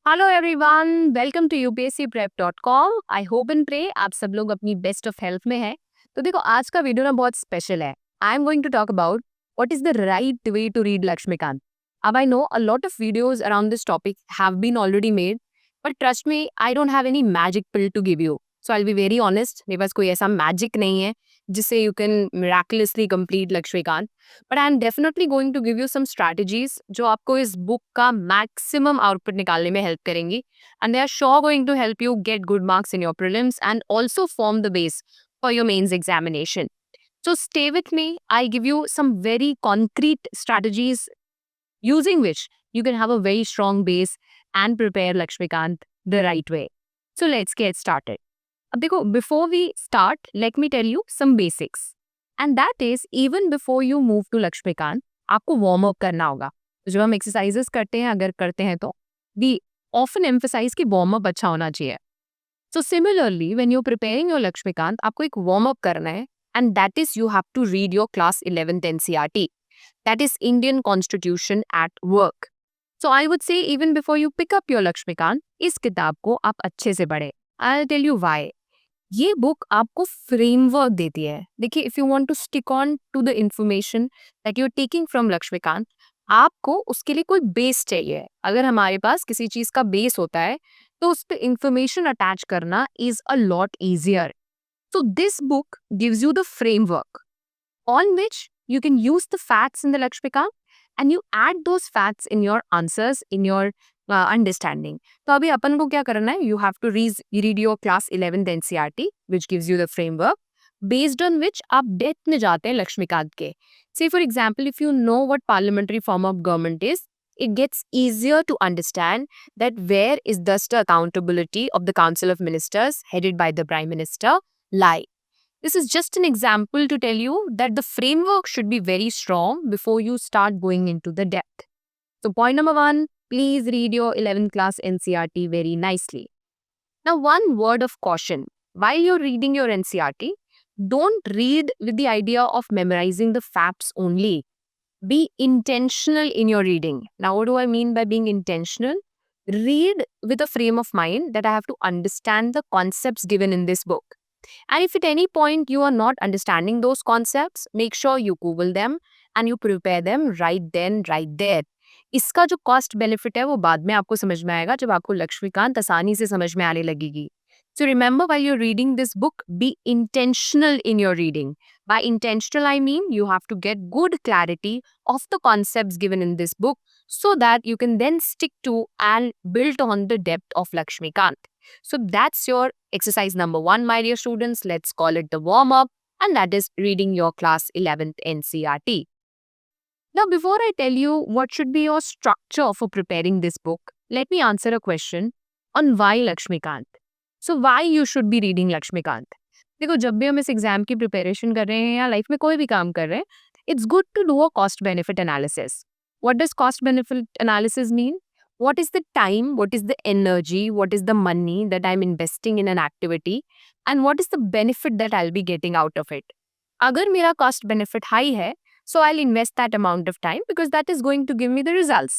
Hello everyone, welcome to upscprep.com। I hope and pray आप सब लोग अपनी बेस्ट ऑफ हेल्थ में हैं। तो देखो, आज का वीडियो ना बहुत स्पेशल है। I am going to talk about what is the right way to read Laxmikanth. अब I know a lot of videos around this topic have been already made, but trust me, I don't have any magic pill to give you. So I will be very honest, मेरे पास कोई ऐसा magic नहीं है जिससे you can miraculously complete Laxmikanth. But I am definitely going to give you some strategies जो आपको इस बुक का मैक्सिमम आउटपुट निकालने में हेल्प करेंगी, and they are sure going to help you get good marks in your prelims and also form the base for your mains examination. So stay with me. I give you some very concrete strategies using which you can have a very strong base and prepare Lakshmikant the right way. So let's get started. अब देखो, before we start, let me tell you some basics. And that is, even before you move to Lakshmikant, आपको warm up करना होगा। तो जब हम exercises करते हैं, अगर करते हैं तो we often emphasize कि warm up अच्छा होना चाहिए। So similarly, when you're preparing your Lakshmikant, आपको एक warm up करना है, and that is you have to read your class 11th NCERT. That is Indian Constitution at Work. So I would say even before you pick up your Lakshmikant, इस किताब को आप अच्छे से पढ़ें। I'll tell you why. ये book आपको framework देती है। देखिए, if you want to stick on to the information that you are taking from Laxmikanth, आपको उसके लिए कोई बेस चाहिए। अगर हमारे पास किसी चीज का बेस होता है तो उस पर इंफॉर्मेशन अटैच करना is a lot easier. So this book gives you the framework on which you can use the facts in the Lakshmikant and you add those facts in your answers, in your understanding. तो अभी अपन को क्या करना है? You have to read your class 11th NCERT, which gives you the framework, based on which आप depth में जाते हैं लक्ष्मीकांत के। Say for example, if you know what parliamentary form of government is, it gets easier to understand that where is thus the accountability of the Council of Ministers headed by the Prime Minister lie. This is just an example to tell you that the framework should be very strong before you start going into the depth. So point number one, please read your 11th class NCERT very nicely. Now, one word of caution. While you're reading your NCERT, don't read with the idea of memorizing the facts only. Be intentional in your reading. Now, what do I mean by being intentional? Read with a frame of mind that I have to understand the concepts given in this book. And if at any point you are not understanding those concepts, make sure you Google them and you prepare them right then, right there. इसका जो cost benefit है वो बाद में आपको समझ में आएगा जब आपको लक्ष्मीकांत आसानी से समझ में आने लगेगी। So remember, while you're reading this book, be intentional in your reading. By intentional, I mean you have to get good clarity of the concepts given in this book so that you can then stick to and build on the depth of Lakshmikant. So that's your exercise number one, my dear students. Let's call it the warm up, and that is reading your class 11th NCERT. Now, before I tell you what should be your structure for preparing this book, let me answer a question on why Lakshmikant. So why you should be reading Lakshmikant? देखो, जब भी हम इस exam की preparation कर रहे हैं या लाइफ में कोई भी काम कर रहे हैं, it's good to do a cost benefit analysis. What does cost benefit analysis mean? What is the time, what is the energy, what is the money that I'm investing in an activity, and what is the benefit that I'll be getting out of it? अगर मेरा cost benefit high है, so I'll invest that amount of time because that is going to give me the results.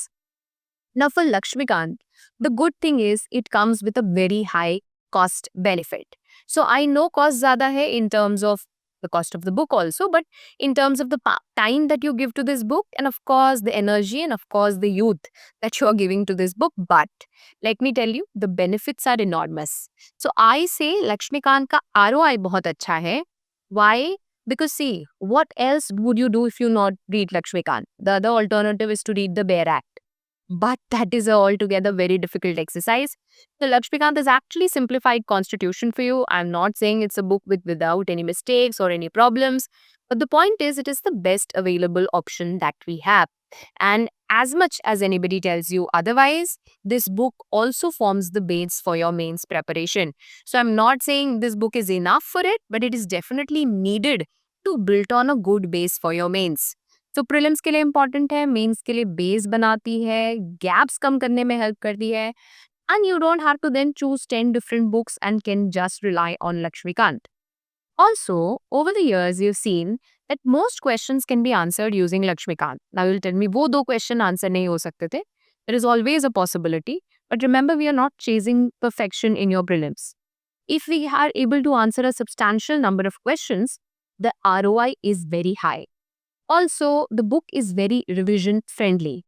Now for Lakshmikant, the good thing is it comes with a very high cost benefit. So I know cost ज़्यादा है in terms of the cost of the book also, but in terms of the time that you give to this book, and of course the energy, and of course the youth that you are giving to this book, but let me tell you, the benefits are enormous. So I say Lakshmikant का ROI बहुत अच्छा है. Why? Because see, what else would you do if you not read Lakshmikant? The other alternative is to read the Bare Act. But that is a altogether very difficult exercise. The Lakshmikant is actually simplified constitution for you. I'm not saying it's a book without any mistakes or any problems. But the point is, it is the best available option that we have. And as much as anybody tells you otherwise, this book also forms the base for your mains preparation. So I'm not saying this book is enough for it, but it is definitely needed to build on a good base for your mains. तो prelims के लिए important है, mains के लिए base बनाती है, gaps कम करने में हेल्प करती है, and you don't have to then choose 10 different books and can just rely on Laxmikanth. Also, over the years, you've seen that most questions can be answered using Lakshmikant. Now, you'll tell me, वो दो question answer नहीं हो सकते थे. There is always a possibility. But remember, we are not chasing perfection in your prelims. If we are able to answer a substantial number of questions, the ROI is very high. Also, the book is very revision friendly.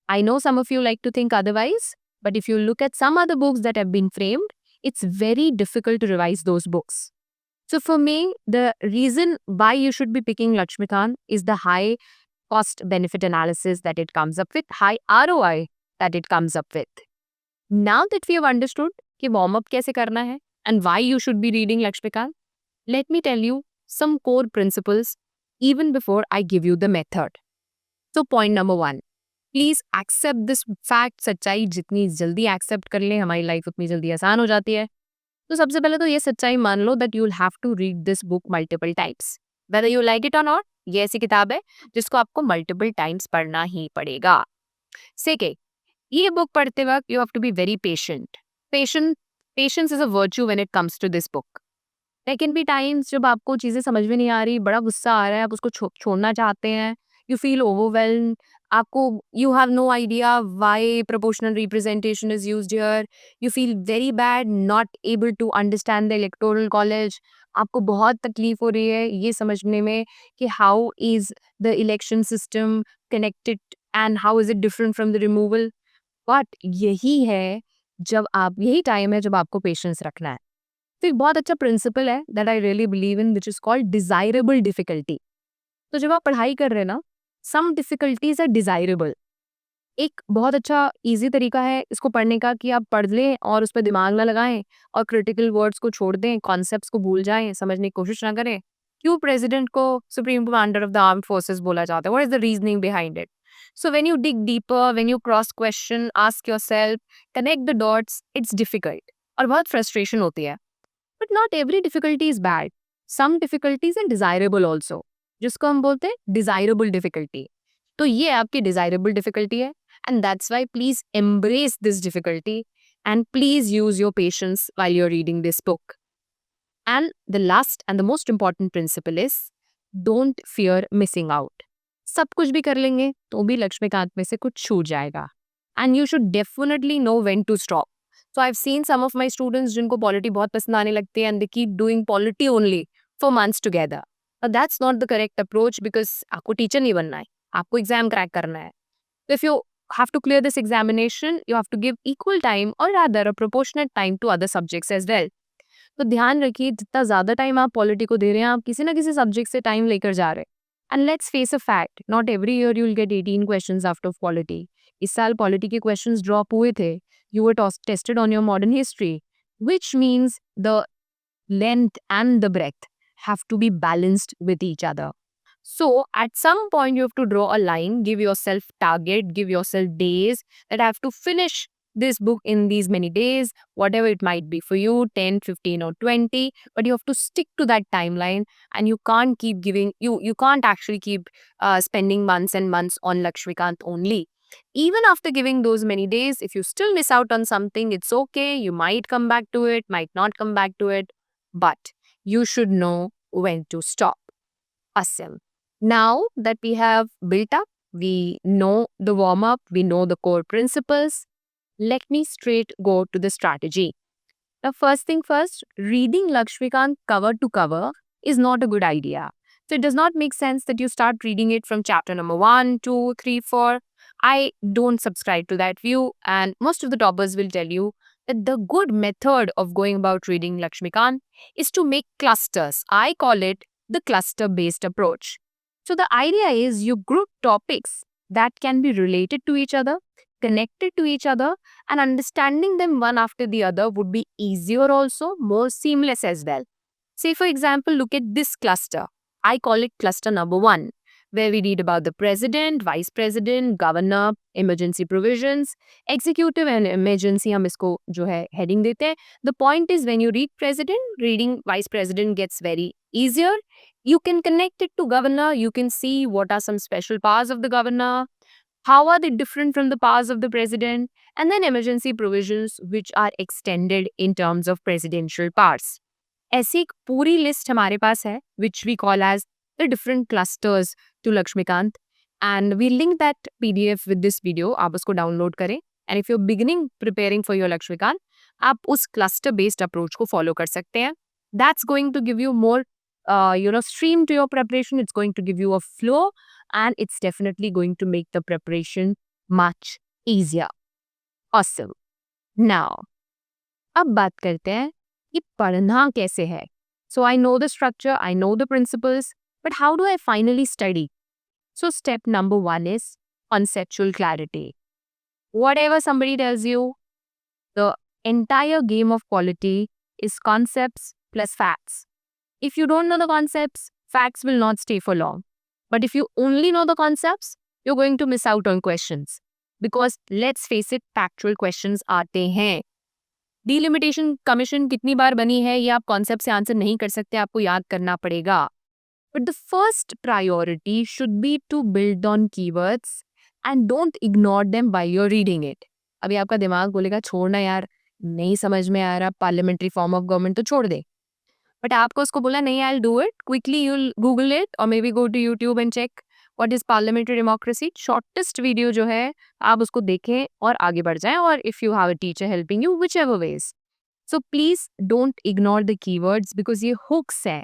I know some of you like to think otherwise, but if you look at some other books that have been framed, it's very difficult to revise those books. So for me, the reason why you should be picking Lakshmikant is the high cost benefit analysis that it comes up with, high ROI that it comes up with. Now that we have understood कि warm up कैसे करना है and why you should be reading Lakshmikant, let me tell you some core principles even before I give you the method. So point number 1, please accept this fact. सच्चाई जितनी जल्दी accept कर ले हमारी life उतनी जल्दी आसान हो जाती है. तो सबसे पहले तो ये सच्चाई मान लो that you will have to read this book multiple times, whether you like it और नॉट. ये ऐसी किताब है जिसको आपको मल्टीपल टाइम्स पढ़ना ही पड़ेगा. सेकेंड, ये बुक पढ़ते वक्त you have to be very patient. Patience is a virtue when it comes to this book. There can be times जब आपको चीजें समझ में नहीं आ रही, बड़ा गुस्सा आ रहा है, आप उसको छोड़ना चाहते हैं, you feel overwhelmed, आपको you have no idea why proportional representation is used here, you feel very bad, not able to understand the electoral college, आपको बहुत तकलीफ हो रही है ये समझने में कि how is the election system connected and how is it different from the removal. but यही है जब आप यही टाइम है जब आपको पेशेंस रखना है. तो एक बहुत अच्छा प्रिंसिपल है that I really believe in which is called desirable difficulty. तो जब आप पढ़ाई कर रहे हैं ना, सम डिफिकल्टीज आर डिजायरेबल. एक बहुत अच्छा इजी तरीका है इसको पढ़ने का कि आप पढ़ लें और उस पर दिमाग ना लगाएं और क्रिटिकल वर्ड्स को छोड़ दें, कॉन्सेप्ट्स को भूल जाएं, समझने की कोशिश ना करें. क्यों प्रेसिडेंट को supreme commander of the armed forces बोला जाता है? What is the reasoning behind it? So when you dig deeper, when you cross question, ask yourself, connect the dots, it's difficult और बहुत फ्रस्ट्रेशन होती है. But not every difficulty is bad. Some difficulties are desirable also, जिसको हम बोलते हैं desirable difficulty. तो ये आपकी डिजायरेबल डिफिकल्टी है and that's why please embrace this difficulty and please use your patience while you are reading this book. And the last and the most important principle is don't fear missing out. सब कुछ भी कर लेंगे तो भी लक्ष्मीकांत में से कुछ छूट जाएगा and you should definitely know when to stop. So I've seen some of my students जिनको पॉलिटी बहुत पसंद आने लगती है and they keep doing polity only for months together. But that's not the correct approach because आपको teacher नहीं बनना है, आपको एग्जाम क्रैक करना है. So if you have to clear this examination, you have to give equal time or rather a proportionate time to other subjects as well. तो ध्यान रखिए जितना ज़्यादा टाइम आप पॉलिटी को दे रहे हैं, आप किसी ना किसी सब्जेक्ट से टाइम लेकर जा रहे हैं. And let's face a fact, not every year you will get 18 questions out of polity. इस साल पॉलिटी के क्वेश्चंस ड्रॉप हुए थे. You were tested on your modern history, which means the length and the breadth have to be balanced with each other. So at some point you have to draw a line, give yourself target, give yourself days that I have to finish this book in these many days, whatever it might be for you, 10, 15 or 20, but you have to stick to that timeline and you can't keep giving, you can't actually keep spending months and months on Lakshmikant only. Even after giving those many days, if you still miss out on something, it's okay. You might come back to it, might not come back to it, but you should know when to stop. Awesome. Now that we have built up, we know the warm up, we know the core principles, let me straight go to the strategy. Now, first thing first, reading Lakshmikant cover to cover is not a good idea. So it does not make sense that you start reading it from chapter number 1, 2, 3, 4. I don't subscribe to that view, and most of the toppers will tell you that the good method of going about reading Lakshmikant is to make clusters. I call it the cluster-based approach. So the idea is you group topics that can be related to each other, connected to each other, and understanding them one after the other would be easier also, more seamless as well. Say for example, look at this cluster. I call it cluster number 1, where we read about the president, vice president, governor, emergency provisions, executive and emergency हम इसको जो है heading देते हैं. The point is when you read president, reading vice president gets very easier. You can connect it to governor. You can see what are some special powers of the governor. How are they different from the powers of the president? And then emergency provisions which are extended in terms of presidential powers. ऐसी एक पूरी list हमारे पास है which we call as the different clusters to Laxmikanth and we link that PDF with this video. आप उसको download करें and if you are beginning preparing for your Laxmikanth, आप उस क्लस्टर बेस्ड अप्रोच को फॉलो कर सकते हैं. That's going to give you more stream to your preparation. It's going to give you a flow, and it's definitely going to make the preparation much easier. Awesome. Now, अब बात करते हैं कि पढ़ना कैसे है. So I know the structure, I know the principles, but how do I finally study? So step number 1 is conceptual clarity. Whatever somebody tells you, the entire game of quality is concepts plus facts. If you don't know the concepts, facts will not stay for long. But if you only know the concepts, you're going to miss out on questions. Because let's face it, factual questions आते हैं. Delimitation commission कितनी बार बनी है ये आप concept से answer नहीं कर सकते, आपको याद करना पड़ेगा. But the first priority should be to build on keywords and don't ignore them by your reading it. अभी आपका दिमाग बोलेगा छोड़ना यार, नहीं समझ में आ रहा, पार्लियामेंट्री फॉर्म ऑफ गवर्नमेंट तो छोड़ दे. बट आपको उसको बोला नहीं, I will do it quickly, you will Google it और maybe go to YouTube and check what is parliamentary democracy. Shortest video जो है आप उसको देखें और आगे बढ़ जाएं, और if you have a teacher helping you, whichever ways. So please don't ignore the keywords, because ये हुक्स हैं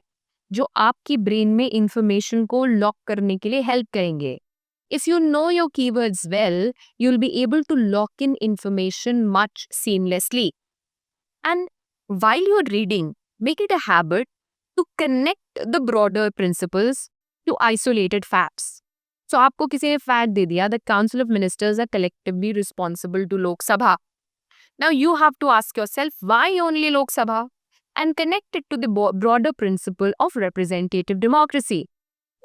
जो आपकी ब्रेन में इंफॉर्मेशन को लॉक करने के लिए हेल्प करेंगे. If you know your keywords well, you will be able to lock in information much seamlessly. And while you're reading, make it a habit to connect the broader principles to isolated facts. So आपको किसी ने fact दे दिया that Council of Ministers are collectively responsible to Lok Sabha. Now you have to ask yourself why only Lok Sabha and connect it to the broader principle of representative democracy.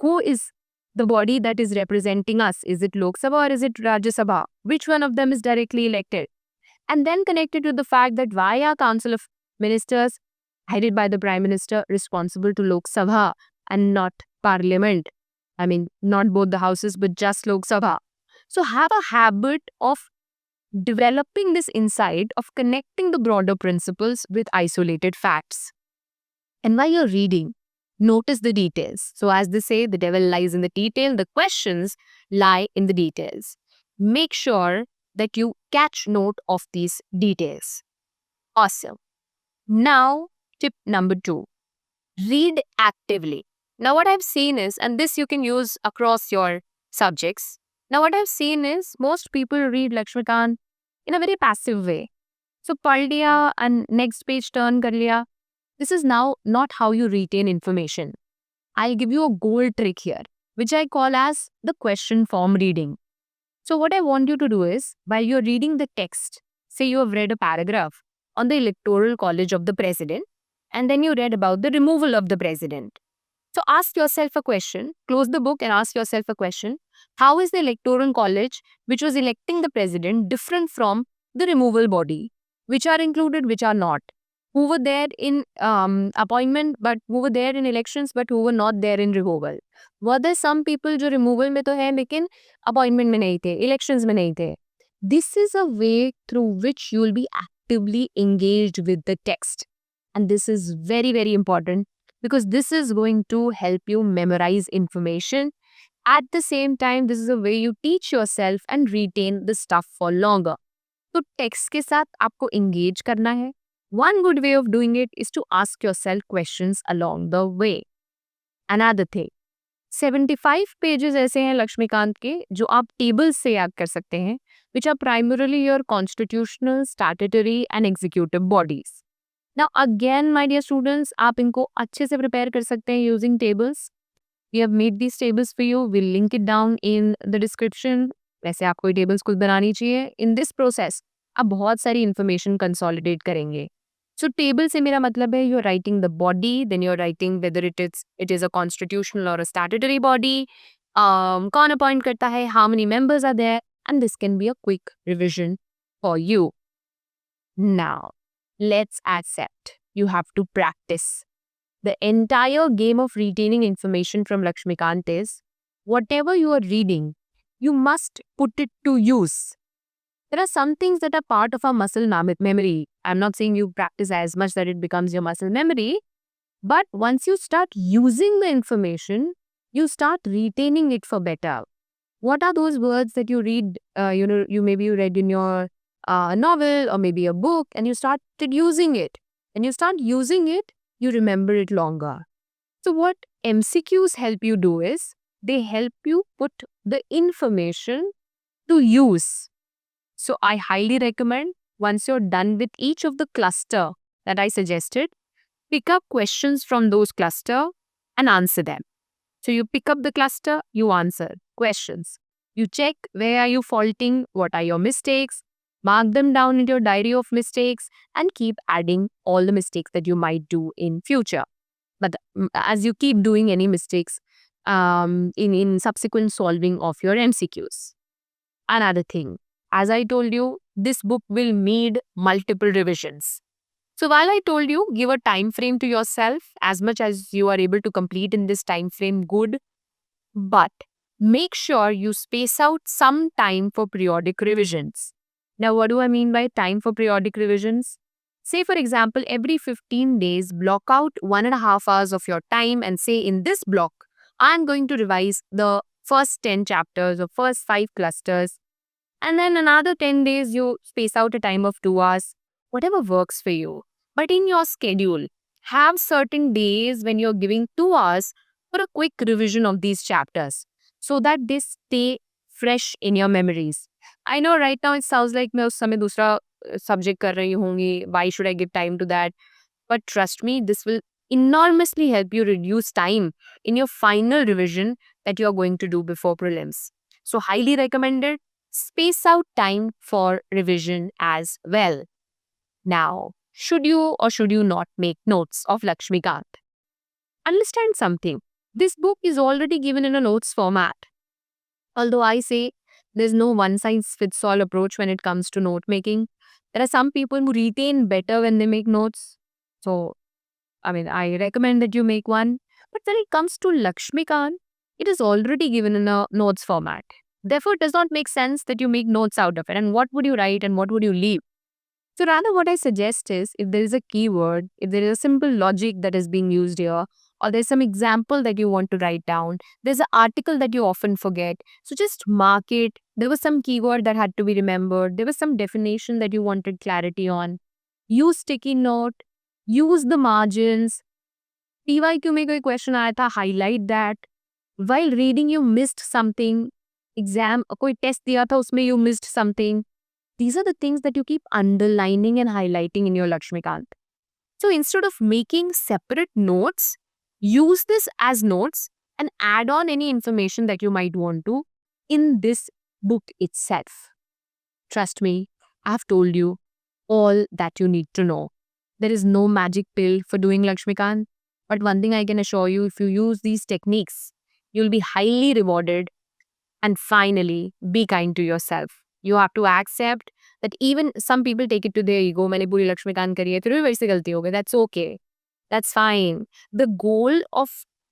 Who is the body that is representing us? Is it Lok Sabha or is it Rajya Sabha? Which one of them is directly elected? And then connected to the fact that why are Council of Ministers headed by the Prime Minister responsible to Lok Sabha and not Parliament? I mean, not both the houses, but just Lok Sabha. So have a habit of developing this insight of connecting the broader principles with isolated facts. And while you're reading, notice the details. So as they say, the devil lies in the detail. The questions lie in the details. Make sure that you catch note of these details. Awesome. Now, tip number 2, read actively. Now, what I've seen is, and this you can use across your subjects. Now, what I've seen is most people read Lakshmikant in a very passive way. So, पढ़ लिया and next page turn कर लिया. This is now not how you retain information. I'll give you a gold trick here, which I call as the question form reading. So what I want you to do is, while you're reading the text, say you have read a paragraph on the Electoral College of the President, and then you read about the removal of the President. So ask yourself a question, close the book and ask yourself a question. How is the Electoral College, which was electing the President, different from the removal body? Which are included, which are not? Who were there in appointment, but who were there in elections, but who were not there in removal? Were there some people जो removal में तो है लेकिन appointment में नहीं थे, elections में नहीं थे? This is a way through which you will be actively engaged with the text. And this is very, very important because this is going to help you memorize information. At the same time, this is a way you teach yourself and retain the stuff for longer. तो text के साथ आपको engage करना है. One good way of doing it is to ask yourself questions along the way. Another thing, 75 pages ऐसे हैं लक्ष्मीकांत के जो आप tables से याद कर सकते हैं, which are primarily your constitutional, statutory and executive bodies. Now again, my dear students, आप इनको अच्छे से prepare कर सकते हैं using tables. We have made these tables for you. We'll link it down in the description. वैसे आपको ये tables खुद बनानी चाहिए. In this process, आप बहुत सारी information consolidate करेंगे. So table से मेरा मतलब है you're writing the body, then you're writing whether it is a constitutional or a statutory body, कौन appoint करता है, how many members are there, and this can be a quick revision for you. Now, let's accept you have to practice. The entire game of retaining information from Lakshmikant is whatever you are reading, you must put it to use. There are some things that are part of our muscle memory. I'm not saying you practice as much that it becomes your muscle memory, but once you start using the information, you start retaining it for better. What are those words that you read, you maybe you read in your a novel or maybe a book and you started using it. And you start using it, you remember it longer. So, what MCQs help you do is they help you put the information to use. So, I highly recommend once you're done with each of the cluster that I suggested, pick up questions from those cluster and answer them. So, you pick up the cluster, you answer questions. You check where are you faulting, what are your mistakes, mark them down in your diary of mistakes, and keep adding all the mistakes that you might do in future. But as you keep doing any mistakes in subsequent solving of your MCQs. Another thing, as I told you, this book will need multiple revisions. So while I told you, give a time frame to yourself as much as you are able to complete in this time frame, good. But make sure you space out some time for periodic revisions. Now, what do I mean by time for periodic revisions? Say, for example, every 15 days, block out 1.5 hours of your time and say, in this block, I'm going to revise the first 10 chapters or first 5 clusters. And then another 10 days, you space out a time of 2 hours, whatever works for you. But in your schedule, have certain days when you're giving 2 hours for a quick revision of these chapters so that they stay fresh in your memories. I know right now it sounds like मैं उस समय दूसरा subject कर रही होंगी. Why should I give time to that? But trust me, this will enormously help you reduce time in your final revision that you're going to do before prelims. So highly recommended. Space out time for revision as well. Now, should you or should you not make notes of Lakshmikant? Understand something. This book is already given in a notes format. Although I say there's no one-size-fits-all approach when it comes to note making. There are some people who retain better when they make notes. So, I recommend that you make one. But when it comes to Lakshmikant, it is already given in a notes format. Therefore, it does not make sense that you make notes out of it. And what would you write and what would you leave? So rather what I suggest is if there is a keyword, if there is a simple logic that is being used here, or there's some example that you want to write down, there's an article that you often forget. So just mark it. There was some keyword that had to be remembered. There was some definition that you wanted clarity on. Use sticky note. Use the margins. PYQ में कोई question आया था, highlight that. While reading you missed something. Exam कोई test दिया था उसमें you missed something. These are the things that you keep underlining and highlighting in your Lakshmikant. So instead of making separate notes, use this as notes and add on any information that you might want to in this book itself. Trust me, I've told you all that you need to know. There is no magic pill for doing Lakshmikant, but one thing I can assure you, if you use these techniques, you'll be highly rewarded. And finally, be kind to yourself. You have to accept that even some people take it to their ego. मैंने पूरी लक्ष्मीकांत करी है, फिर भी वैसे गलती हो गई. That's okay. That's fine. The goal of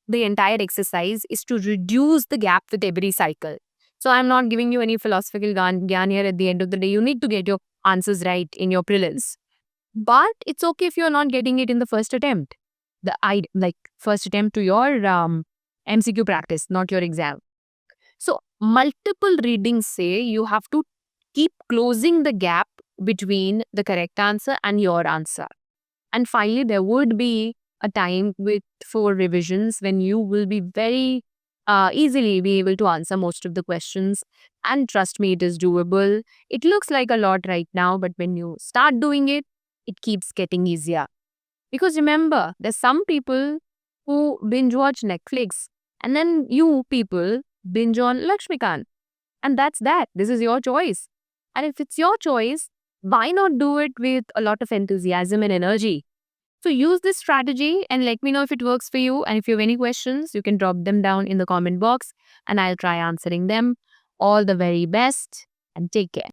the entire exercise is to reduce the gap with every cycle. So I'm not giving you any philosophical gyan here. At the end of the day, you need to get your answers right in your prelims. But it's okay if you're not getting it in the first attempt. First attempt to your MCQ practice, not your exam. So multiple readings say you have to keep closing the gap between the correct answer and your answer. And finally, there would be a time for revisions when you will be very easily be able to answer most of the questions. And trust me, it is doable. It looks like a lot right now, but when you start doing it, it keeps getting easier. Because remember, there's some people who binge watch Netflix, and then you people binge on Lakshmikant. And that's that. This is your choice. And if it's your choice, why not do it with a lot of enthusiasm and energy? So use this strategy and let me know if it works for you. And if you have any questions, you can drop them down in the comment box and I'll try answering them. All the very best and take care.